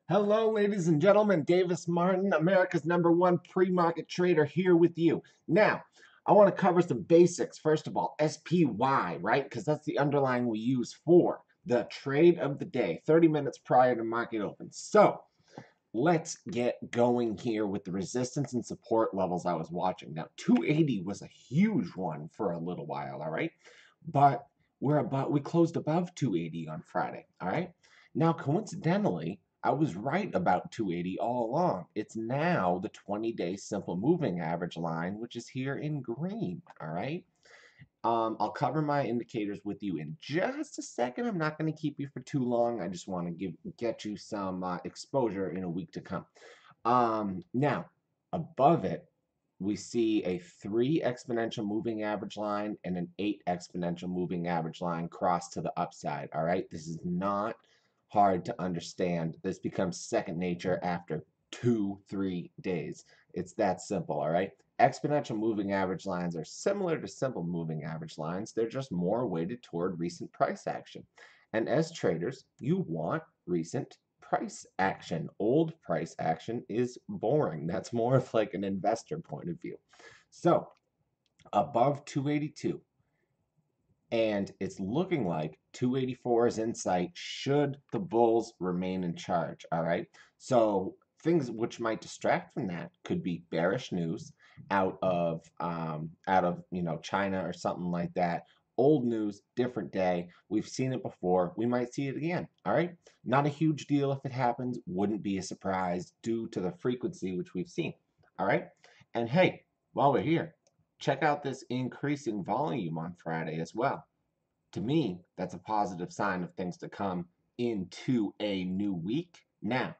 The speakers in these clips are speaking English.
Hello, ladies and gentlemen. Davis Martin, America's #1 pre-market trader, here with you. Now, I want to cover some basics. First of all, SPY, right? Because that's the underlying we use for the trade of the day, 30 minutes prior to market open. So, let's get going here with the resistance and support levels I was watching. Now, 280 was a huge one for a little while, all right? But we closed above 280 on Friday, all right? Now, coincidentally, I was right about 280 all along. It's now the 20-day simple moving average line, which is here in green, all right? I'll cover my indicators with you in just a second. I'm not going to keep you for too long. I just want to get you some exposure in a week to come. Now, above it, we see a 3 exponential moving average line and an 8 exponential moving average line cross to the upside. All right, this is not hard to understand. This becomes second nature after 2-3 days. It's that simple. All right, exponential moving average lines are similar to simple moving average lines. They're just more weighted toward recent price action. And as traders, you want recent price action. Old price action is boring. That's more of like an investor point of view. So above 282, and it's looking like 284 is in sight should the bulls remain in charge. All right. So things which might distract from that could be bearish news out of China or something like that. Old news, different day. We've seen it before. We might see it again. All right. Not a huge deal if it happens. Wouldn't be a surprise due to the frequency which we've seen. All right. And hey, while we're here, check out this increasing volume on Friday as well. To me, that's a positive sign of things to come into a new week. Now,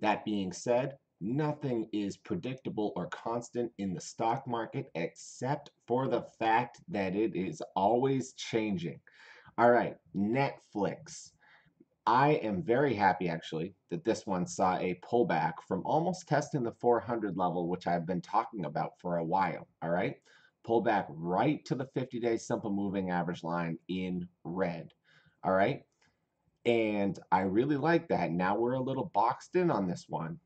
that being said, nothing is predictable or constant in the stock market except for the fact that it is always changing. All right, Netflix. I am very happy actually that this one saw a pullback from almost testing the 400 level, which I've been talking about for a while. All right, pull back right to the 50-day simple moving average line in red. All right, and I really like that. Now we're a little boxed in on this one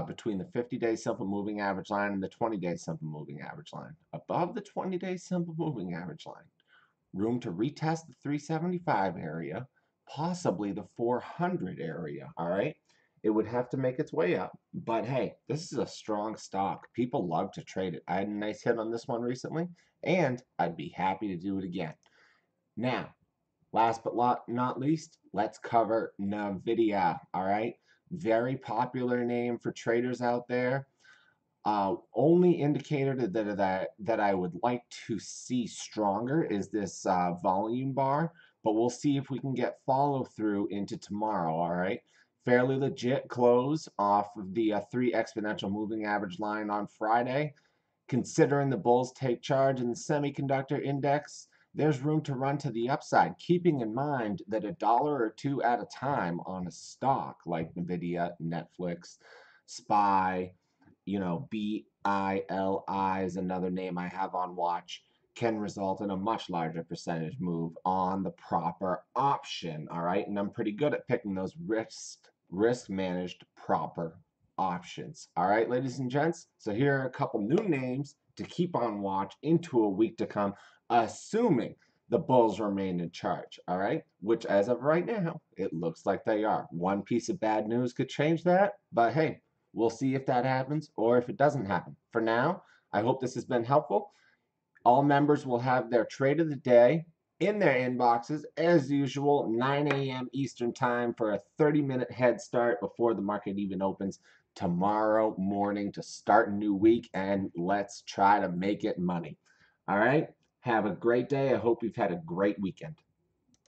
between the 50-day simple moving average line and the 20-day simple moving average line. Above the 20-day simple moving average line, room to retest the 375 area, possibly the 400 area. All right. It would have to make its way up. But hey, this is a strong stock. People love to trade it. I had a nice hit on this one recently, and I'd be happy to do it again. Now, last but not least, let's cover NVIDIA. All right. Very popular name for traders out there. Only indicator that I would like to see stronger is this volume bar, but we'll see if we can get follow through into tomorrow. All right, fairly legit close off of the 3 exponential moving average line on Friday. Considering the bulls take charge in the semiconductor index, there's room to run to the upside, keeping in mind that a dollar or two at a time on a stock like Nvidia, Netflix, SPY, BILI is another name I have on watch, can result in a much larger percentage move on the proper option. All right. And I'm pretty good at picking those risk managed proper options. All right, ladies and gents. So here are a couple new names to keep on watch into a week to come, assuming the Bulls remain in charge. All right, which as of right now, it looks like they are. One piece of bad news could change that, but hey, we'll see if that happens or if it doesn't happen. For now, I hope this has been helpful. All members will have their trade of the day in their inboxes as usual, 9 a.m. Eastern Time for a 30-minute head start before the market even opens tomorrow morning to start a new week, and let's try to make it money. All right? Have a great day. I hope you've had a great weekend.